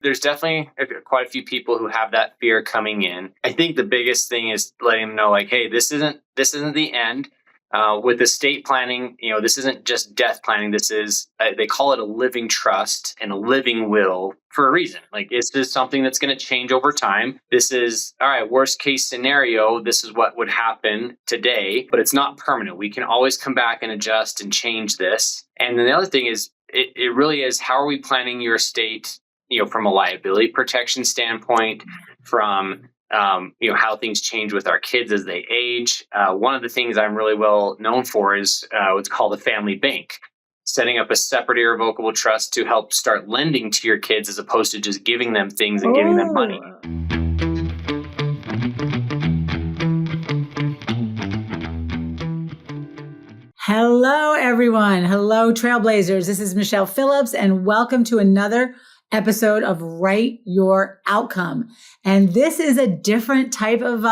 there's definitely quite a few people who have that fear coming in. I think the biggest thing is letting them know, like, hey, this isn't the end. With estate planning, this isn't just death planning. This is they call it a living trust and a living will for a reason. Like, it's just something that's going to change over time. This is all right. Worst case scenario, this is what would happen today, but it's not permanent. We can always come back and adjust and change this. And then the other thing is, it really is, how are we planning your estate? From a liability protection standpoint, from how things change with our kids as they age. One of the things I'm really well known for is what's called a family bank, setting up a separate irrevocable trust to help start lending to your kids as opposed to just giving them things and giving them money. Hello, everyone. Hello, Trailblazers. This is Michele Phillips, and welcome to another episode of Write Your Outcome. And this is a different type of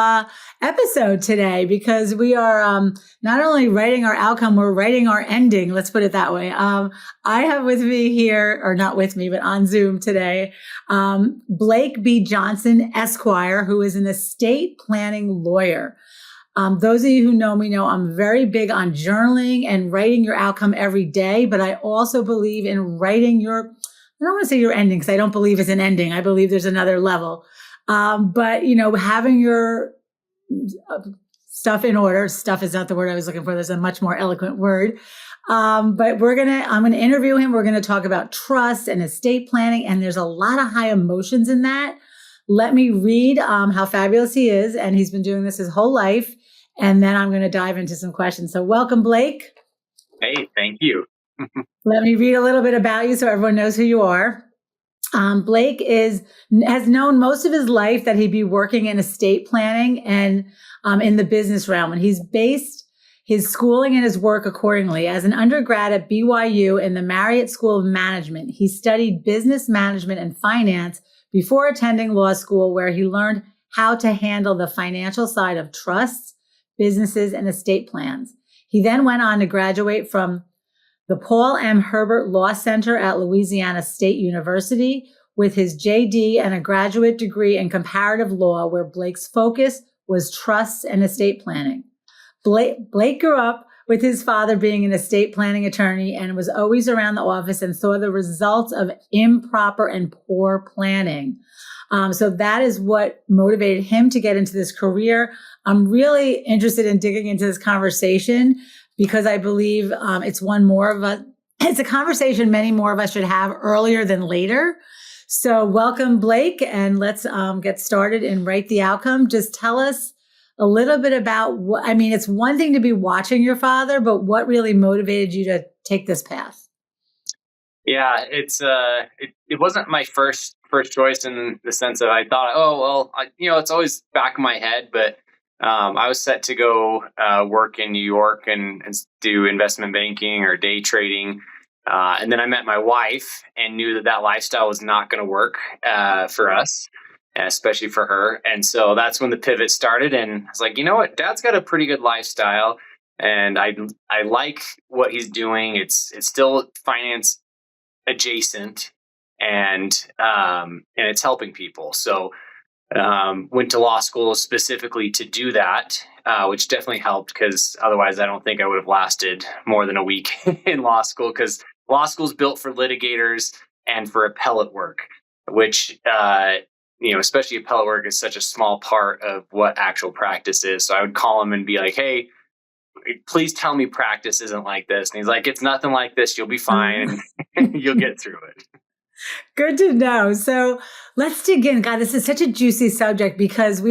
episode today because we are not only writing our outcome, we're writing our ending. Let's put it that way. I have with me here, or not with me, but on Zoom today, Blake B. Johnson, Esquire, who is an estate planning lawyer. Those of you who know me know I'm very big on journaling and writing your outcome every day, but I also believe in writing I don't want to say your ending because I don't believe it's an ending. I believe there's another level. But having your stuff in order. Stuff is not the word I was looking for. There's a much more eloquent word. But I'm going to interview him. We're going to talk about trust and estate planning. And there's a lot of high emotions in that. Let me read how fabulous he is. And he's been doing this his whole life. And then I'm going to dive into some questions. So welcome, Blake. Hey, thank you. Let me read a little bit about you so everyone knows who you are. Blake has known most of his life that he'd be working in estate planning and in the business realm. And he's based his schooling and his work accordingly. As an undergrad at BYU in the Marriott School of Management, he studied business management and finance before attending law school, where he learned how to handle the financial side of trusts, businesses, and estate plans. He then went on to graduate from the Paul M. Herbert Law Center at Louisiana State University with his JD and a graduate degree in comparative law, where Blake's focus was trusts and estate planning. Blake grew up with his father being an estate planning attorney and was always around the office and saw the results of improper and poor planning. So that is what motivated him to get into this career. I'm really interested in digging into this conversation because I believe it's a conversation many more of us should have earlier than later. So welcome, Blake, and let's get started and write the outcome. Just tell us a little bit about it's one thing to be watching your father, but what really motivated you to take this path? Yeah, it wasn't my first choice in the sense that I thought, it's always back of my head, but I was set to go work in New York and do investment banking or day trading. And then I met my wife and knew that lifestyle was not going to work for us, especially for her. And so that's when the pivot started. And I was like, you know what? Dad's got a pretty good lifestyle. And I like what he's doing. It's still finance adjacent and it's helping people. So went to law school specifically to do that, which definitely helped because otherwise I don't think I would have lasted more than a week in law school, because law school is built for litigators and for appellate work, which, especially appellate work is such a small part of what actual practice is. So I would call him and be like, hey, please tell me practice isn't like this. And he's like, it's nothing like this. You'll be fine. And you'll get through it. Good to know. So let's dig in. God, this is such a juicy subject because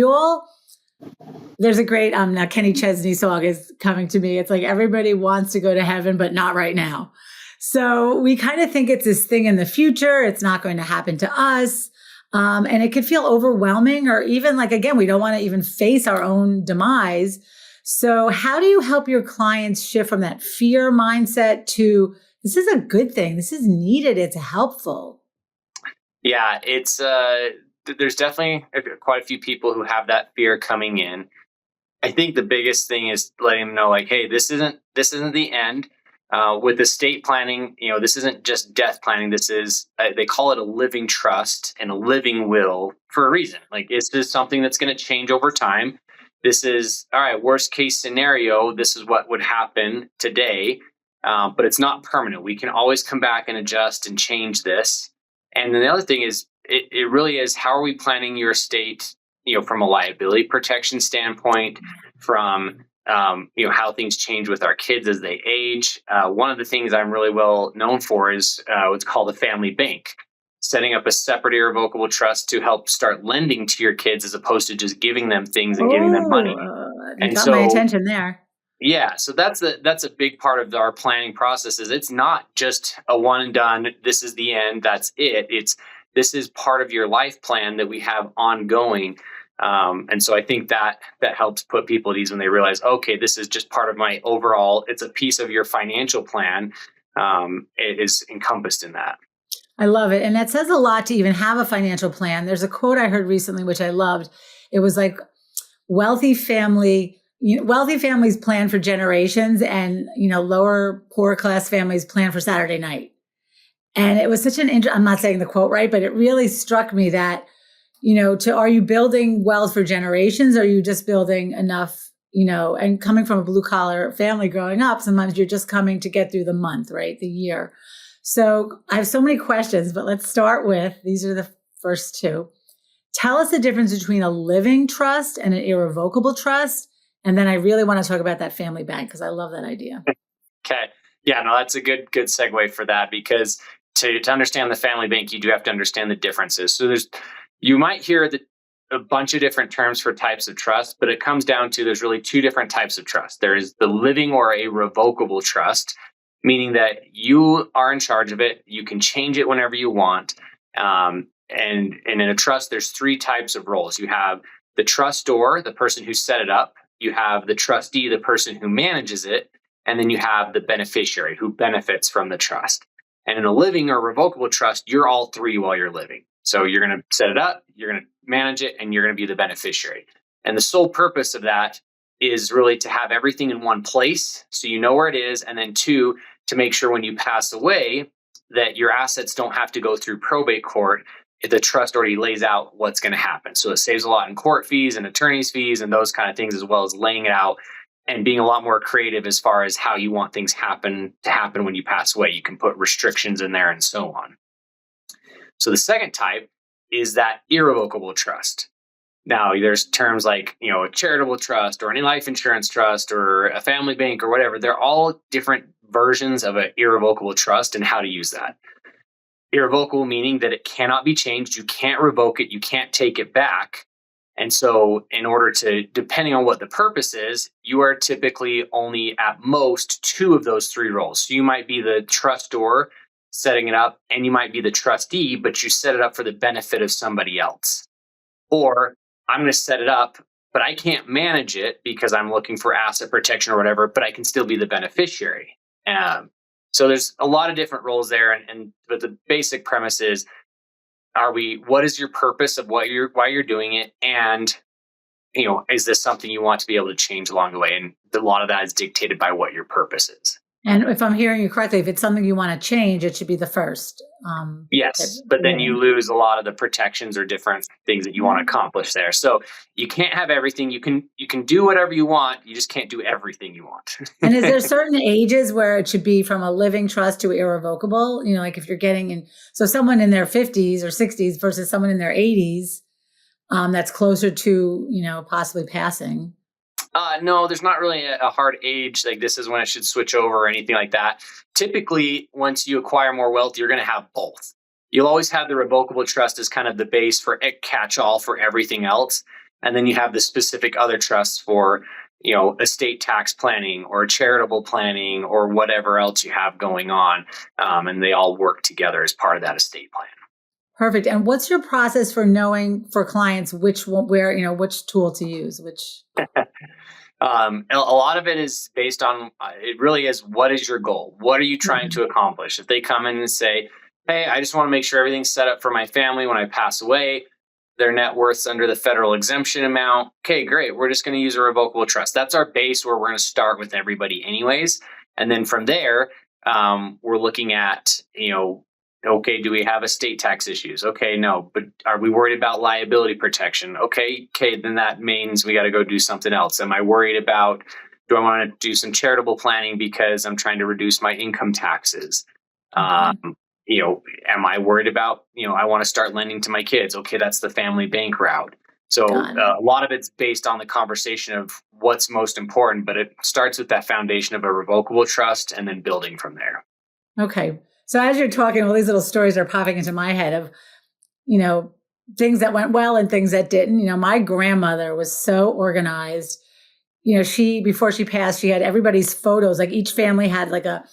there's a great, now Kenny Chesney song is coming to me. It's like everybody wants to go to heaven, but not right now. So we kind of think it's this thing in the future. It's not going to happen to us. And it could feel overwhelming, or even we don't want to even face our own demise. So how do you help your clients shift from that fear mindset to, this is a good thing, this is needed, it's helpful? Yeah, it's there's definitely quite a few people who have that fear coming in. I think the biggest thing is letting them know, like, hey, this isn't the end. With estate planning, this isn't just death planning. This is, they call it a living trust and a living will for a reason. Like, it's just something that's going to change over time. This is, all right, worst case scenario, this is what would happen today, but it's not permanent. We can always come back and adjust and change this. And then the other thing is, it really is, how are we planning your estate, from a liability protection standpoint, from how things change with our kids as they age. One of the things I'm really well known for is what's called a family bank, setting up a separate irrevocable trust to help start lending to your kids as opposed to just giving them things and giving them money. You And got my so, attention there. yeah, so that's a big part of our planning process. Is it's not just a one and done. This is the end. That's it. This is part of your life plan that we have ongoing. And so I think that helps put people at ease when they realize, okay, this is just part of my overall. It's a piece of your financial plan. It is encompassed in that. I love it, and that says a lot to even have a financial plan. There's a quote I heard recently which I loved. It was like, wealthy families plan for generations, and lower poor class families plan for Saturday night. And it was such I'm not saying the quote right, but it really struck me that, are you building wealth for generations? Or are you just building enough, and coming from a blue collar family growing up, sometimes you're just coming to get through the month, right? The year. So I have so many questions, but let's start with, these are the first two. Tell us the difference between a living trust and an irrevocable trust. And then I really want to talk about that family bank, because I love that idea. Okay. Yeah, no, that's a good segue for that, because to understand the family bank, you do have to understand the differences. So you might hear a bunch of different terms for types of trust, but it comes down to, there's really two different types of trust. There is the living or a revocable trust, meaning that you are in charge of it. You can change it whenever you want. And in a trust, there's three types of roles. You have the trustor, the person who set it up. You have the trustee, the person who manages it. And then you have the beneficiary who benefits from the trust. And in a living or revocable trust, you're all three while you're living. So you're going to set it up, you're going to manage it, and you're going to be the beneficiary. And the sole purpose of that is really to have everything in one place, so you know where it is. And then two, to make sure when you pass away that your assets don't have to go through probate court. The trust already lays out what's going to happen. So it saves a lot in court fees and attorney's fees and those kind of things, as well as laying it out and being a lot more creative as far as how you want things to happen when you pass away. You can put restrictions in there and so on. So the second type is that irrevocable trust. Now, there's terms like, a charitable trust or any life insurance trust or a family bank or whatever. They're all different versions of an irrevocable trust and how to use that. Irrevocable meaning that it cannot be changed. You can't revoke it. You can't take it back. And so in order to, depending on what the purpose is, you are typically only at most two of those three roles. So you might be the trustor setting it up, and you might be the trustee, but you set it up for the benefit of somebody else. Or I'm going to set it up, but I can't manage it because I'm looking for asset protection or whatever, but I can still be the beneficiary. So there's a lot of different roles there. But the basic premise is, what is your purpose of why you're doing it? And, is this something you want to be able to change along the way? And a lot of that is dictated by what your purpose is. And if I'm hearing you correctly, if it's something you want to change, it should be the first. Yes, but then you lose a lot of the protections or different things that you want to accomplish there. So you can't have everything. You can do whatever you want. You just can't do everything you want. And is there certain ages where it should be from a living trust to irrevocable? Like if you're getting in, so someone in their 50s or 60s versus someone in their 80s, that's closer to, possibly passing. No, there's not really a hard age, like this is when it should switch over or anything like that. Typically, once you acquire more wealth, you're going to have both. You'll always have the revocable trust as kind of the base for a catch-all for everything else. And then you have the specific other trusts for, estate tax planning or charitable planning or whatever else you have going on. And they all work together as part of that estate plan. Perfect. And what's your process for knowing for clients which tool to use? A lot of it is based on, it really is, what is your goal? What are you trying to accomplish? If they come in and say, hey, I just want to make sure everything's set up for my family when I pass away, their net worth's under the federal exemption amount. Okay, great. We're just going to use a revocable trust. That's our base where we're going to start with everybody anyways. And then from there, we're looking at, okay, do we have estate tax issues? Okay, no, but are we worried about liability protection? Okay, then that means we got to go do something else. Am I worried about, do I want to do some charitable planning because I'm trying to reduce my income taxes? Okay. Am I worried about, I want to start lending to my kids? Okay, that's the family bank route. So Got it. a lot of it's based on the conversation of what's most important, but it starts with that foundation of a revocable trust and then building from there. Okay. So as you're talking, all these little stories are popping into my head of, you know, things that went well and things that didn't. My grandmother was so organized. Before she passed, she had everybody's photos. Like each family had like a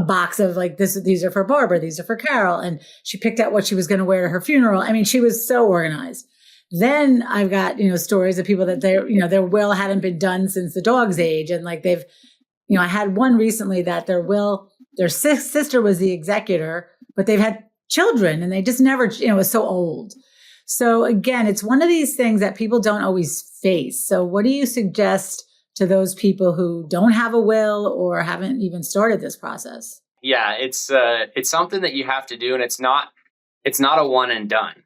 box of like these are for Barbara, these are for Carol. And she picked out what she was going to wear to her funeral. I mean, she was so organized. Then I've got, stories of people that their will hadn't been done since the dog's age. And like I had one recently that their sister was the executor, but they've had children and they just never, was so old. So again, it's one of these things that people don't always face. So what do you suggest to those people who don't have a will or haven't even started this process? Yeah, it's something that you have to do, and it's not a one and done.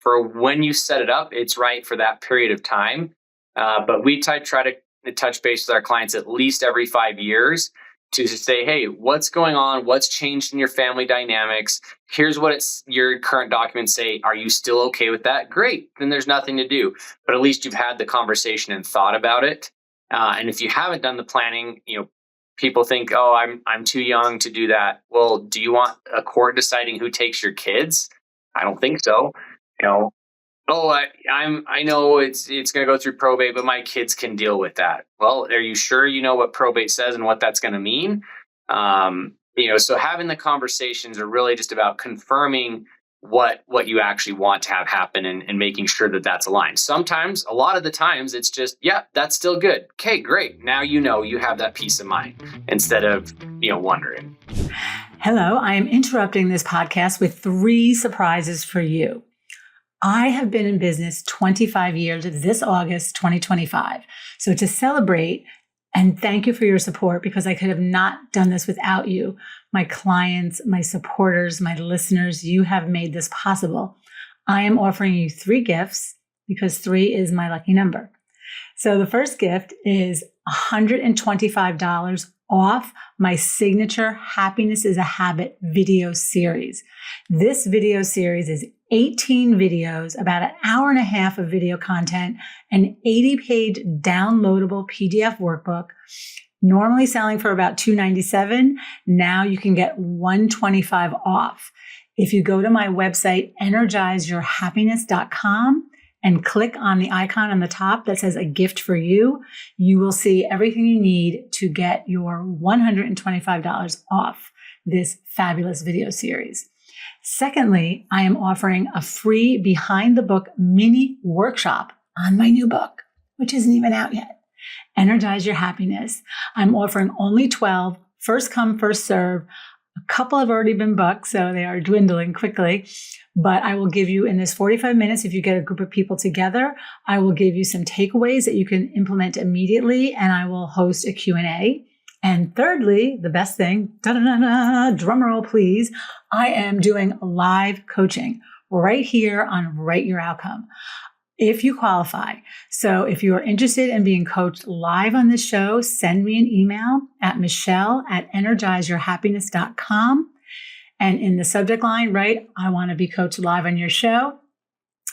For when you set it up, it's right for that period of time. But we try to touch base with our clients at least every 5 years to just say, hey, what's going on? What's changed in your family dynamics? Here's what your current documents say. Are you still okay with that? Great. Then there's nothing to do. But at least you've had the conversation and thought about it. And if you haven't done the planning, people think, oh, I'm too young to do that. Well, do you want a court deciding who takes your kids? I don't think so. Oh, I know it's going to go through probate, but my kids can deal with that. Well, are you sure you know what probate says and what that's going to mean? So having the conversations are really just about confirming what you actually want to have happen and making sure that that's aligned. Sometimes, a lot of the times, it's just, yeah, that's still good. Okay, great. Now you have that peace of mind instead of, wondering. Hello, I am interrupting this podcast with 3 surprises for you. I have been in business 25 years this August 2025. So to celebrate and thank you for your support, because I could have not done this without you, my clients, my supporters, my listeners, you have made this possible. I am offering you 3 gifts because 3 is my lucky number. So the first gift is $125 off my signature Happiness is a Habit video series. This video series is 18 videos, about an hour and a half of video content, an 80-page downloadable PDF workbook, normally selling for about $297. Now you can get $125 off. If you go to my website, energizeyourhappiness.com, and click on the icon on the top that says a gift for you, you will see everything you need to get your $125 off this fabulous video series. Secondly, I am offering a free behind the book mini workshop on my new book, which isn't even out yet. Energize Your Happiness. I'm offering only 12, first come, first serve. A couple have already been booked, so they are dwindling quickly. But I will give you in this 45 minutes, if you get a group of people together, I will give you some takeaways that you can implement immediately, and I will host a Q&A. And thirdly, the best thing, drum roll please, I am doing live coaching right here on Write Your Outcome. If you qualify. So if you are interested in being coached live on this show, send me an email at michelle@energizeyourhappiness.com. And in the subject line, write, I want to be coached live on your show.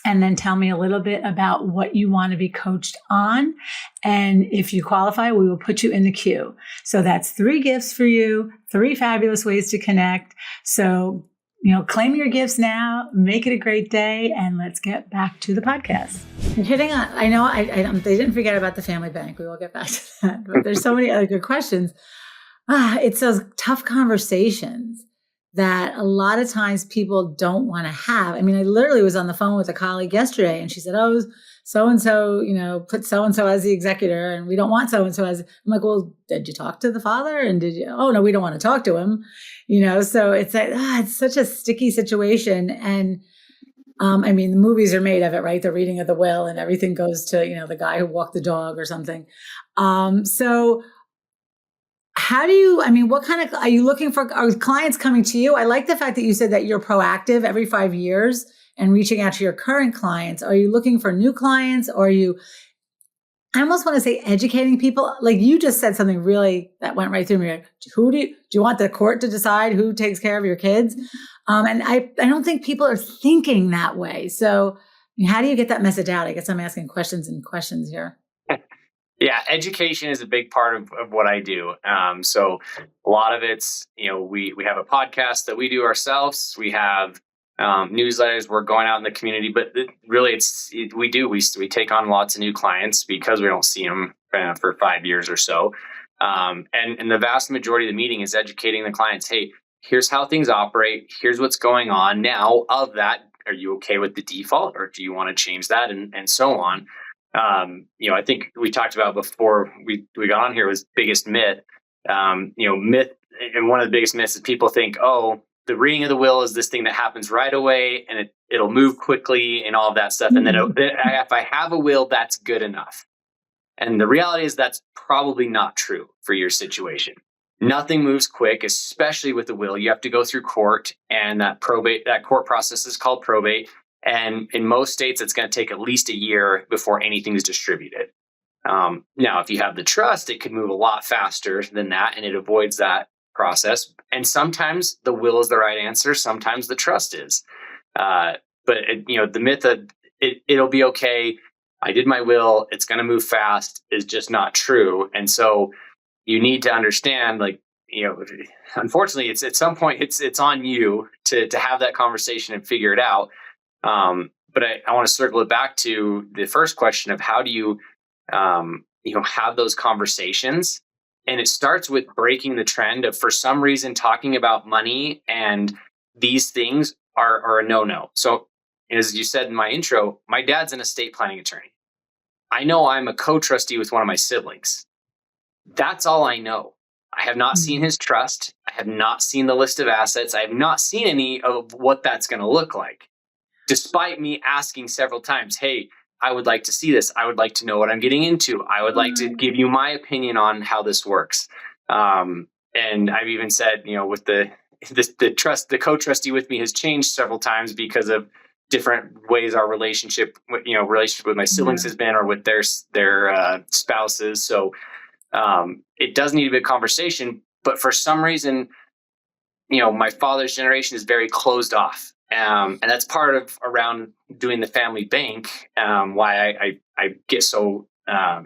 And then tell me a little bit about what you want to be coached on. And if you qualify, we will put you in the queue. So that's 3 gifts for you, 3 fabulous ways to connect. So, claim your gifts now, make it a great day, and let's get back to the podcast. You're hitting on, I know they didn't forget about the family bank. We will get back to that. But there's so many other good questions. It's those tough conversations that a lot of times people don't want to have. I mean, I literally was on the phone with a colleague yesterday and she said, oh, so-and-so, put so-and-so as the executor and we don't want so-and-so as, I'm like, well, did you talk to the father? And oh no, we don't want to talk to him, so it's like, it's such a sticky situation. And the movies are made of it, right? The reading of the will and everything goes to, the guy who walked the dog or something. So how do you, I mean, what kind of, are you looking for, are clients coming to you? I like the fact that you said that you're proactive every 5 years and reaching out to your current clients. Are you looking for new clients, or are you, I almost want to say, educating people? Like you just said something really that went right through me. Like, do you want the court to decide who takes care of your kids? And I don't think people are thinking that way. So how do you get that message out? I guess I'm asking questions and questions here. Yeah, education is a big part of what I do. So a lot of it's, we have a podcast that we do ourselves. We have newsletters. We're going out in the community, but really we take on lots of new clients because we don't see them for 5 years or so. And the vast majority of the meeting is educating the clients. Hey, here's how things operate. Here's what's going on now. Of that, are you okay with the default, or do you want to change that, and so on? I think we talked about before we got on here was biggest myth. Myth, and one of the biggest myths is people think, oh, the reading of the will is this thing that happens right away and it'll move quickly and all of that stuff. And then if I have a will, that's good enough. And the reality is that's probably not true for your situation. Nothing moves quick, especially with the will. You have to go through court, and that court process is called probate. And in most states, it's going to take at least a year before anything is distributed. Now, if you have the trust, it could move a lot faster than that, and it avoids that process. And sometimes the will is the right answer. Sometimes the trust is. But the myth that it'll be okay, I did my will, it's going to move fast, is just not true. And so you need to understand, unfortunately, it's at some point it's on you to have that conversation and figure it out. But I want to circle it back to the first question of how do you, have those conversations? And it starts with breaking the trend of, for some reason, talking about money and these things are a no-no. So as you said in my intro, my dad's an estate planning attorney. I know I'm a co-trustee with one of my siblings. That's all I know. I have not seen his trust. I have not seen the list of assets. I have not seen any of what that's going to look like. Despite me asking several times, hey, I would like to see this. I would like to know what I'm getting into. I would like to give you my opinion on how this works. And I've even said, with the co-trustee with me has changed several times because of different ways our relationship with my siblings has been, or with their spouses. So it does need to be a conversation. But for some reason, my father's generation is very closed off. And that's part of around doing the family bank. Why I get so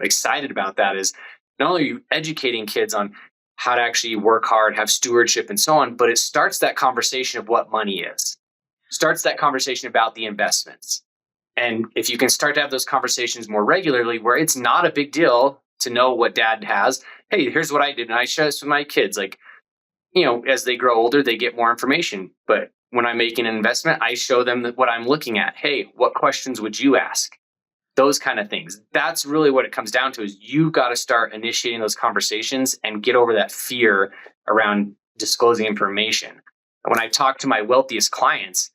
excited about that is not only are you educating kids on how to actually work hard, have stewardship and so on, but it starts that conversation of what money is, starts that conversation about the investments. And if you can start to have those conversations more regularly, where it's not a big deal to know what dad has. Hey, here's what I did. And I share this with my kids. As they grow older, they get more information. But when I'm making an investment, I show them what I'm looking at. Hey, what questions would you ask? Those kind of things. That's really what it comes down to, is you've got to start initiating those conversations and get over that fear around disclosing information. When I talk to my wealthiest clients,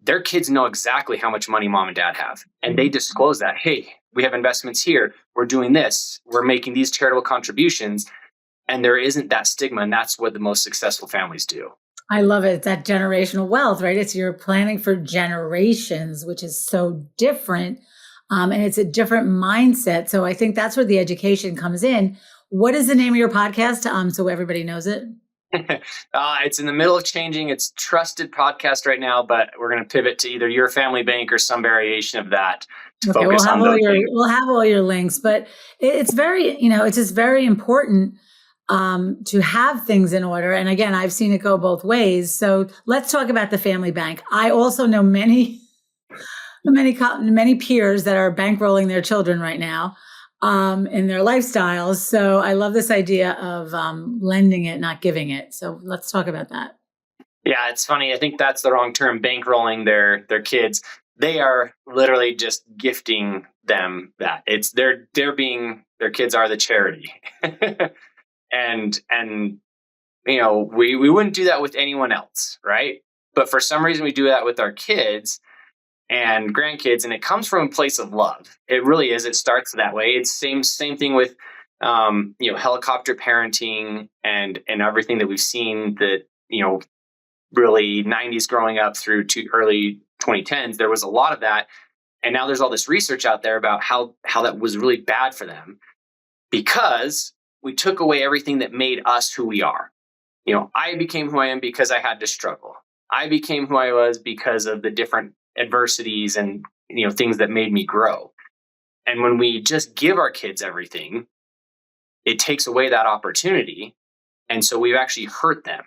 their kids know exactly how much money mom and dad have. And they disclose that. Hey, we have investments here. We're doing this. We're making these charitable contributions. And there isn't that stigma. And that's what the most successful families do. I love it. That generational wealth, right? It's you're planning for generations, which is so different. And it's a different mindset. So I think that's where the education comes in. What is the name of your podcast? So everybody knows it. It's in the middle of changing. It's Trusted Podcast right now, but we're going to pivot to either Your Family Bank or some variation of that to focus on those things. We'll have all your links, but it's very, it's just very important to have things in order. And again, I've seen it go both ways. So let's talk about the family bank. I also know many peers that are bankrolling their children right now in their lifestyles. So I love this idea of lending it, not giving it. So let's talk about that. Yeah, it's funny. I think that's the wrong term, bankrolling their kids. They are literally just gifting them that. It's their kids are the charity. And we wouldn't do that with anyone else, right? But for some reason we do that with our kids and grandkids, and it comes from a place of love. It really is. It starts that way. It's same thing with helicopter parenting and everything that we've seen that, really 90s growing up through to early 2010s, there was a lot of that. And now there's all this research out there about how that was really bad for them because we took away everything that made us who we are. I became who I am because I had to struggle. I became who I was because of the different adversities and, things that made me grow. And when we just give our kids everything, it takes away that opportunity. And so we've actually hurt them.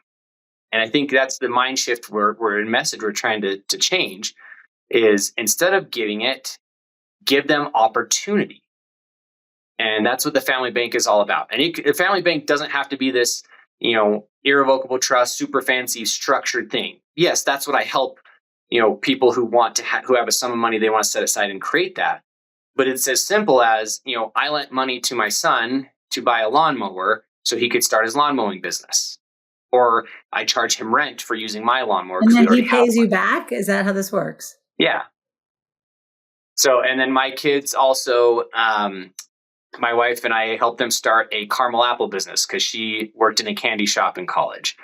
And I think that's the mind shift we're in message we're trying to change is instead of giving it, give them opportunity. And that's what the family bank is all about. And the family bank doesn't have to be this, irrevocable trust, super fancy structured thing. Yes, that's what I help, people who want to who have a sum of money they want to set aside and create that. But it's as simple as, I lent money to my son to buy a lawnmower so he could start his lawn mowing business. Or I charge him rent for using my lawnmower. And then he pays you back? Is that how this works? Yeah. So, and then my kids also, my wife and I helped them start a caramel apple business because she worked in a candy shop in college.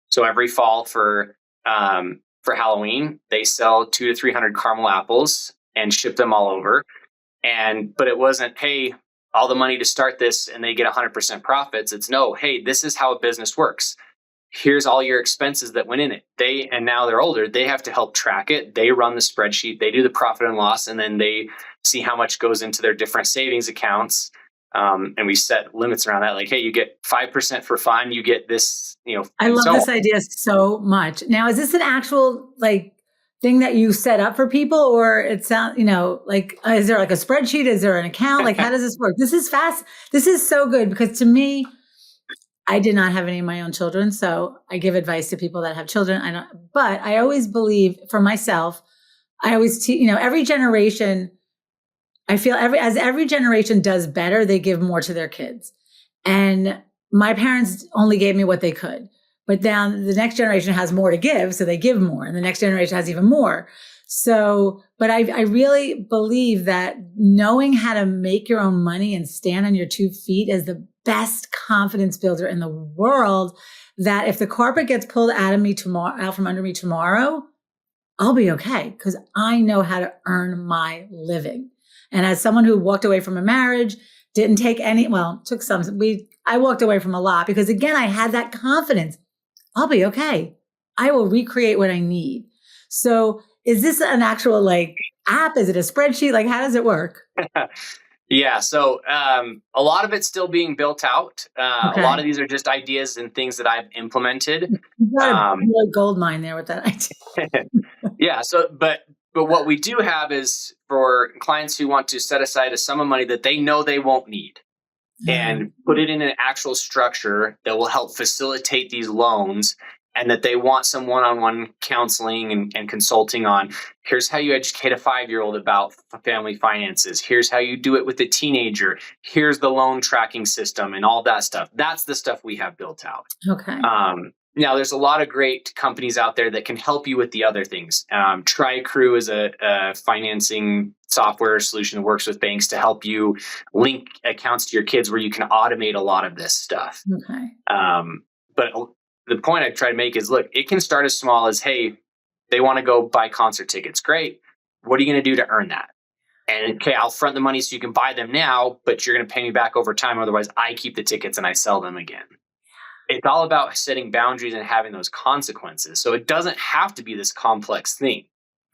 So every fall for Halloween, they sell 200 to 300 caramel apples and ship them all over. But it wasn't, hey, all the money to start this and they get 100% profits. It's no, hey, this is how a business works. Here's all your expenses that went in it. And now they're older, they have to help track it. They run the spreadsheet, they do the profit and loss, and then they see how much goes into their different savings accounts. And we set limits around that. Like, hey, you get 5% for fun. You get this, I love this idea so much. Now, is this an actual thing that you set up for people, or it sounds, is there a spreadsheet? Is there an account? How does this work? This is fast. This is so good because to me, I did not have any of my own children. So I give advice to people that have children. But I always believe for myself, I always, every generation, I feel as every generation does better, they give more to their kids. And my parents only gave me what they could. But now the next generation has more to give, so they give more. And the next generation has even more. So, but I really believe that knowing how to make your own money and stand on your 2 feet is the best confidence builder in the world, that if the carpet gets pulled out from under me tomorrow, I'll be okay because I know how to earn my living. And as someone who walked away from a marriage, didn't take took some, I walked away from a lot because again, I had that confidence. I'll be okay. I will recreate what I need. So is this an actual app? Is it a spreadsheet? How does it work? Yeah. So a lot of it's still being built out. Okay. A lot of these are just ideas and things that I've implemented. You got a gold mine there with that idea. Yeah. So, but what we do have is for clients who want to set aside a sum of money that they know they won't need and put it in an actual structure that will help facilitate these loans, and that they want some one-on-one counseling and consulting on. Here's how you educate a 5-year-old about family finances. Here's how you do it with a teenager. Here's the loan tracking system and all that stuff. That's the stuff we have built out. Okay. Now, there's a lot of great companies out there that can help you with the other things. TriCrew is a financing software solution that works with banks to help you link accounts to your kids where you can automate a lot of this stuff. Okay. But the point I try to make is, look, it can start as small as, hey, they want to go buy concert tickets. Great. What are you going to do to earn that? And okay, I'll front the money so you can buy them now, but you're going to pay me back over time. Otherwise, I keep the tickets and I sell them again. It's all about setting boundaries and having those consequences. So it doesn't have to be this complex thing.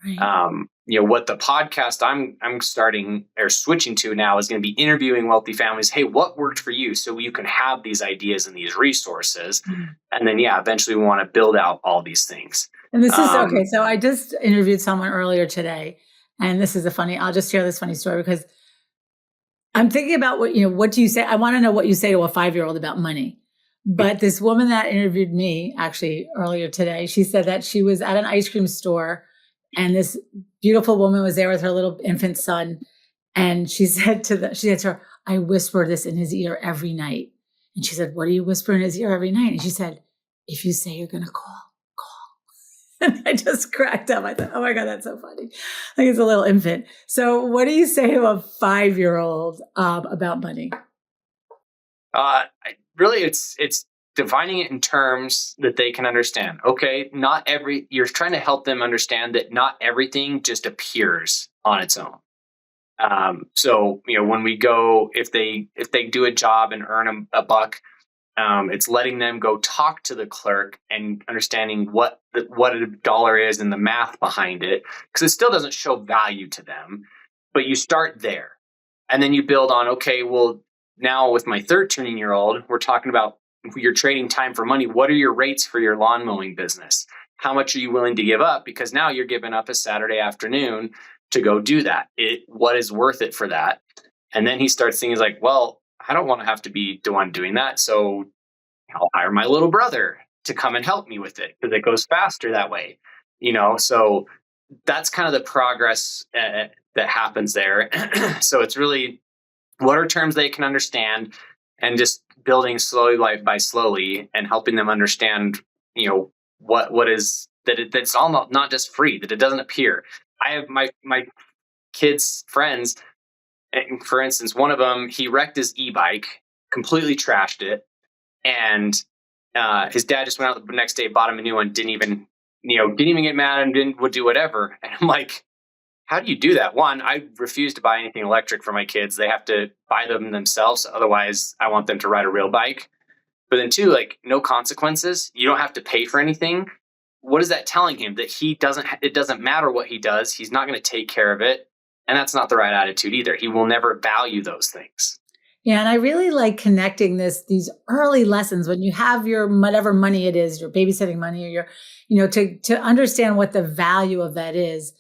Right. What the podcast I'm starting or switching to now is going to be interviewing wealthy families. Hey, what worked for you? So you can have these ideas and these resources. Mm-hmm. And then, eventually we want to build out all these things. And this is okay. So I just interviewed someone earlier today, and this is I'll just share this funny story because I'm thinking about what do you say? I want to know what you say to a 5-year-old about money. But this woman that interviewed me actually earlier today, she said that she was at an ice cream store and this beautiful woman was there with her little infant son. And she said to her, I whisper this in his ear every night. And she said, what do you whisper in his ear every night? And she said, if you say you're going to call. And I just cracked up. I thought, oh my God, that's so funny. It's a little infant. So what do you say to a 5-year-old about money? Really, it's defining it in terms that they can understand. Okay, not every you're trying to help them understand that not everything just appears on its own. So when we go, if they do a job and earn a buck, it's letting them go talk to the clerk and understanding what a dollar is and the math behind it, because it still doesn't show value to them. But you start there, and then you build on. Okay, well, now with my 13-year-old, we're talking about you're trading time for money. What are your rates for your lawn mowing business? How much are you willing to give up? Because now you're giving up a Saturday afternoon to go do that. What is worth it for that? And then he starts thinking, he's like, well, I don't want to have to be the one doing that. So I'll hire my little brother to come and help me with it because it goes faster that way. So that's kind of the progress that happens there. So it's really what are terms they can understand, and just building slowly by slowly and helping them understand, what is that that's all not just free, that it doesn't appear. I have my kids' friends, and for instance, one of them, he wrecked his e-bike, completely trashed it, and his dad just went out the next day, bought him a new one, didn't even get mad and would do whatever. And I'm like, how do you do that? One, I refuse to buy anything electric for my kids. They have to buy them themselves. Otherwise, I want them to ride a real bike. But then two, like, no consequences. You don't have to pay for anything. What is that telling him? That it doesn't matter what he does. He's not going to take care of it. And that's not the right attitude either. He will never value those things. Yeah, and I really like connecting these early lessons when you have your whatever money it is, your babysitting money, or to understand what the value of that is.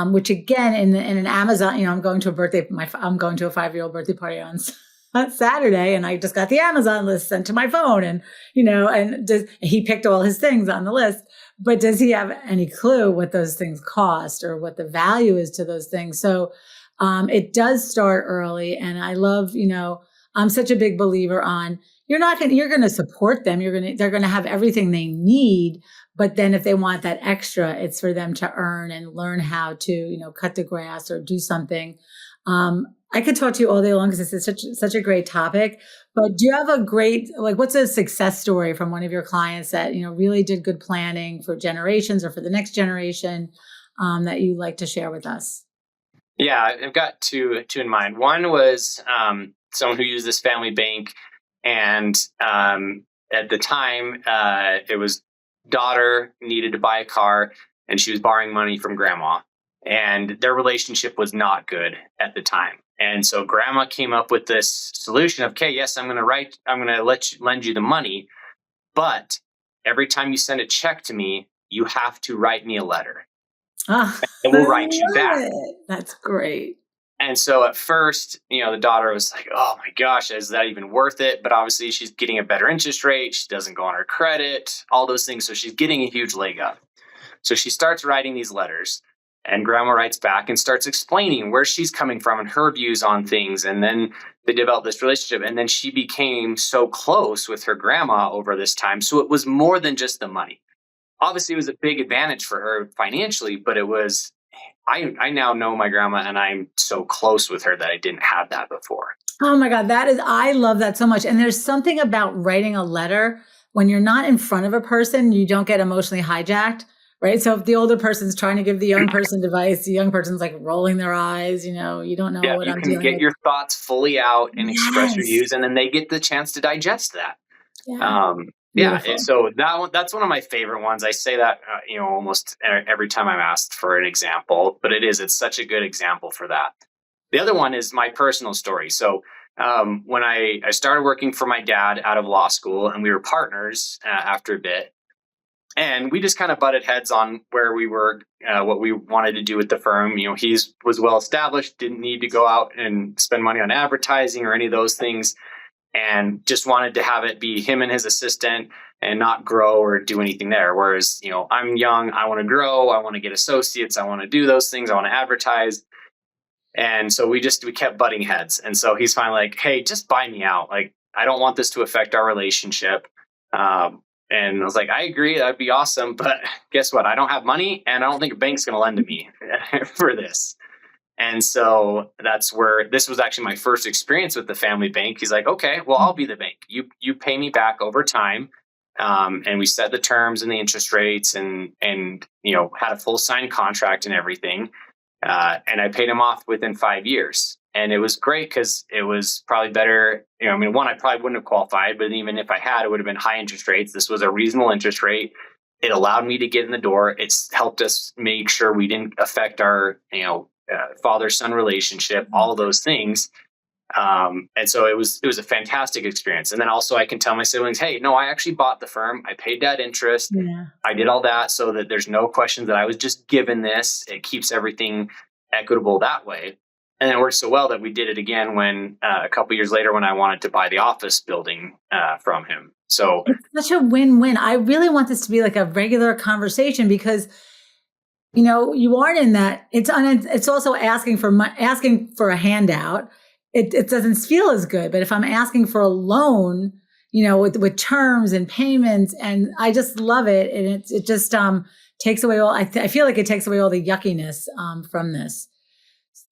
Which again, in an Amazon, I'm going to I'm going to a 5-year-old birthday party on Saturday, and I just got the Amazon list sent to my phone, and he picked all his things on the list. But does he have any clue what those things cost or what the value is to those things? So it does start early. And I love, I'm such a big believer on you're going to support them. They're going to have everything they need. But then if they want that extra, it's for them to earn and learn how to, cut the grass or do something. I could talk to you all day long because this is such a great topic, but do you have what's a success story from one of your clients that, really did good planning for generations or for the next generation, that you'd like to share with us? Yeah, I've got two in mind. One was someone who used this family bank, and at the time, it was daughter needed to buy a car, and she was borrowing money from grandma, and their relationship was not good at the time. And so grandma came up with this solution of, okay, yes, I'm going to lend you the money, but every time you send a check to me, you have to write me a letter. Oh, and we'll write you back. That's great. And so at first, the daughter was like, oh my gosh, is that even worth it? But obviously she's getting a better interest rate. She doesn't go on her credit, all those things. So she's getting a huge leg up. So she starts writing these letters, and grandma writes back and starts explaining where she's coming from and her views on things. And then they developed this relationship. And then she became so close with her grandma over this time. So it was more than just the money. Obviously, it was a big advantage for her financially, but it was, I now know my grandma, and I'm so close with her that I didn't have that before. Oh my God, I love that so much. And there's something about writing a letter when you're not in front of a person, you don't get emotionally hijacked, right? So if the older person's trying to give the young person advice, the young person's like rolling their eyes, you don't know what I'm dealing with. You can get your thoughts fully out and express your views, and then they get the chance to digest that. Yeah. And so that's one of my favorite ones. I say that, almost every time I'm asked for an example, but it's such a good example for that. The other one is my personal story. So when I started working for my dad out of law school, and we were partners after a bit, and we just kind of butted heads on where we were, what we wanted to do with the firm. He was well established, didn't need to go out and spend money on advertising or any of those things, and just wanted to have it be him and his assistant and not grow or do anything there. Whereas, I'm young, I want to grow, I want to get associates, I want to do those things, I want to advertise. And so we kept butting heads. And so he's finally like, hey, just buy me out. Like, I don't want this to affect our relationship. And I was like, I agree, that'd be awesome. But guess what? I don't have money, and I don't think a bank's going to lend to me for this. And so that's where this was actually my first experience with the family bank. He's like, okay, well, I'll be the bank. You pay me back over time. And we set the terms and the interest rates and had a full signed contract and everything. And I paid him off within 5 years. And it was great because it was probably better. One, I probably wouldn't have qualified, but even if I had, it would have been high interest rates. This was a reasonable interest rate. It allowed me to get in the door. It's helped us make sure we didn't affect our, father-son relationship, all of those things. And so it was a fantastic experience. And then also I can tell my siblings, hey, no, I actually bought the firm. I paid that interest. Yeah. I did all that so that there's no questions that I was just given this. It keeps everything equitable that way. And it worked so well that we did it again when a couple years later when I wanted to buy the office building from him. So it's such a win-win. I really want this to be like a regular conversation because you aren't in that. It's also asking for a handout. It doesn't feel as good. But if I'm asking for a loan, with terms and payments, and I just love it, and it just takes away all. I feel like it takes away all the yuckiness from this.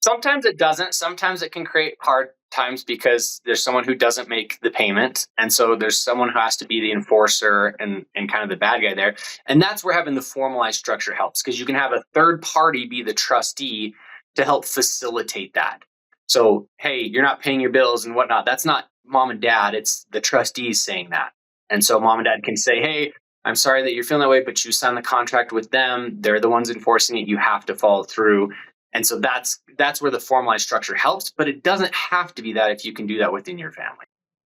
Sometimes it doesn't. Sometimes it can create hard times because there's someone who doesn't make the payment. And so there's someone who has to be the enforcer and kind of the bad guy there. And that's where having the formalized structure helps because you can have a third party be the trustee to help facilitate that. So, hey, you're not paying your bills and whatnot. That's not mom and dad. It's the trustees saying that. And so mom and dad can say, hey, I'm sorry that you're feeling that way, but you signed the contract with them. They're the ones enforcing it. You have to follow through. And so that's where the formalized structure helps, but it doesn't have to be that if you can do that within your family.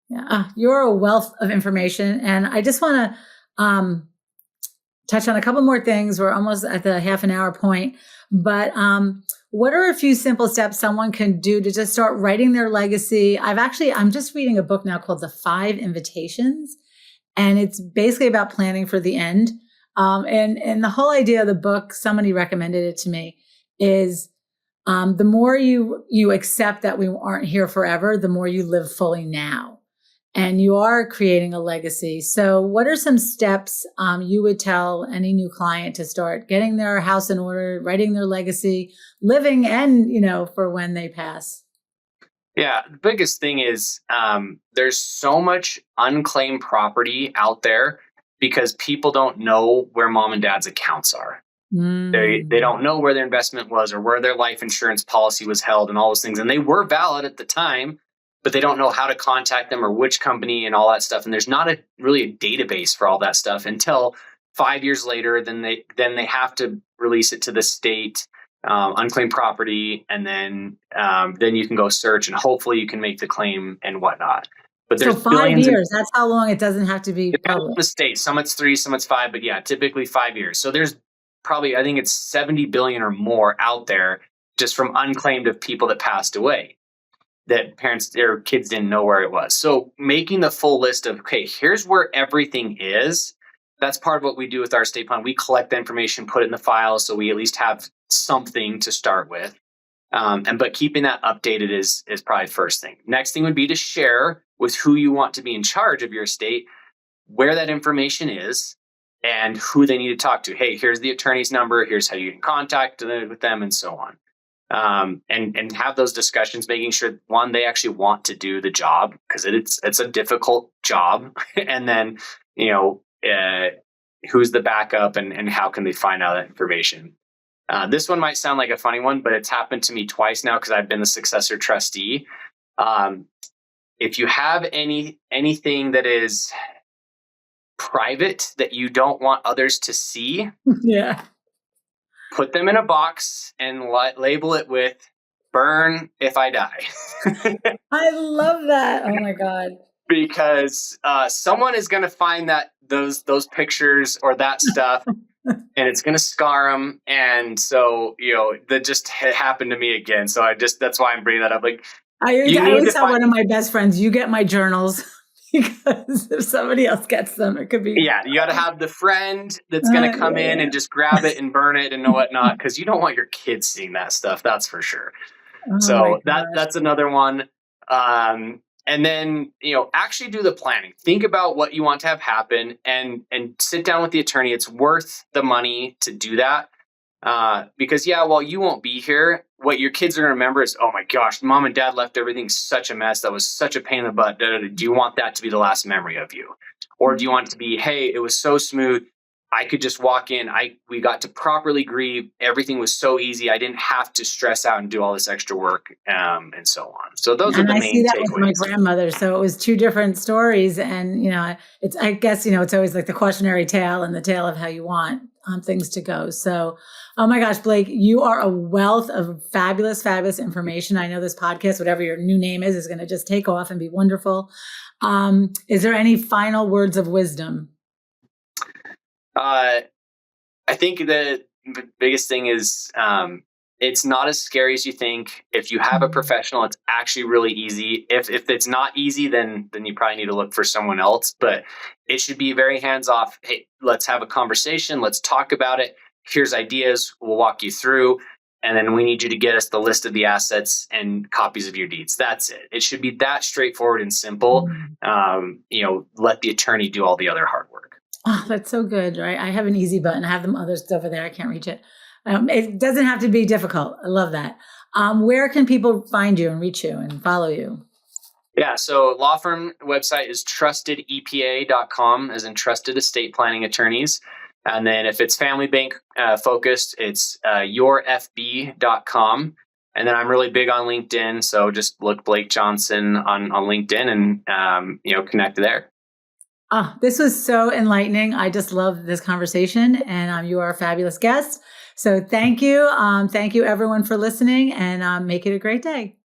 Yeah, you're a wealth of information. And I just want to touch on a couple more things. We're almost at the half an hour point, but what are a few simple steps someone can do to just start writing their legacy? I'm just reading a book now called The 5 Invitations, and it's basically about planning for the end. And the whole idea of the book, somebody recommended it to me, is the more you accept that we aren't here forever, the more you live fully now. And you are creating a legacy. So what are some steps you would tell any new client to start getting their house in order, writing their legacy, living and, for when they pass? Yeah, the biggest thing is there's so much unclaimed property out there because people don't know where mom and dad's accounts are. They don't know where their investment was or where their life insurance policy was held and all those things. And they were valid at the time, but they don't know how to contact them or which company and all that stuff. And there's not really a database for all that stuff until 5 years later. Then they have to release it to the state, unclaimed property, and then you can go search and hopefully you can make the claim and whatnot. But there's so 5 years. That's how long it doesn't have to be public. The state. Some it's 3, some it's 5, but yeah, typically 5 years. So there's probably, I think it's 70 billion or more out there just from unclaimed of people that passed away that parents, their kids didn't know where it was. So making the full list of, okay, here's where everything is. That's part of what we do with our estate plan. We collect the information, put it in the file, so we at least have something to start with. But keeping that updated is probably first thing. Next thing would be to share with who you want to be in charge of your estate, where that information is, and who they need to talk to. Hey, here's the attorney's number. Here's how you can contact with them, and so on. And have those discussions, making sure one, they actually want to do the job because it's a difficult job, and then who's the backup and how can they find out that information. This one might sound like a funny one, but it's happened to me twice now because I've been the successor trustee. If you have anything that is private that you don't want others to see, yeah, put them in a box and label it with "burn if I die." I love that. Oh my God. Because someone is going to find those pictures or that stuff, and it's going to scar them. And so that just happened to me again. So that's why I'm bringing that up. Like I always tell one of my best friends, you get my journals. Because if somebody else gets them, it could be. Yeah, you got to have the friend that's going to come in and just grab it and burn it and whatnot, because you don't want your kids seeing that stuff. That's for sure. Oh so that's another one. And then actually do the planning. Think about what you want to have happen, and sit down with the attorney. It's worth the money to do that. Because while you won't be here, what your kids are going to remember is, oh my gosh, mom and dad left everything such a mess. That was such a pain in the butt. Da, da, da. Do you want that to be the last memory of you? Or do you want it to be, hey, it was so smooth. I could just walk in. We got to properly grieve. Everything was so easy. I didn't have to stress out and do all this extra work, and so on. So those are And the I see main that with my takeaways. grandmother. So it was two different stories. And, it's, I guess, it's always like the cautionary tale and the tale of how you want things to go. So, oh my gosh, Blake, you are a wealth of fabulous, fabulous information. I know this podcast, whatever your new name is going to just take off and be wonderful. Is there any final words of wisdom? I think the biggest thing is, it's not as scary as you think. If you have a professional, it's actually really easy. If it's not easy, then you probably need to look for someone else. But it should be very hands off. Hey, let's have a conversation. Let's talk about it. Here's ideas. We'll walk you through. And then we need you to get us the list of the assets and copies of your deeds. That's it. It should be that straightforward and simple. Let the attorney do all the other hard work. Oh, that's so good, right? I have an easy button. I have them others over there. I can't reach it. It doesn't have to be difficult. I love that. Where can people find you and reach you and follow you? Yeah, so law firm website is trustedepa.com, as in Trusted Estate Planning Attorneys. And then if it's family bank focused, it's yourfb.com. And then I'm really big on LinkedIn, so just look Blake Johnson on LinkedIn and connect there. Oh, this was so enlightening. I just love this conversation, and you are a fabulous guest. So thank you. Thank you everyone for listening, and make it a great day.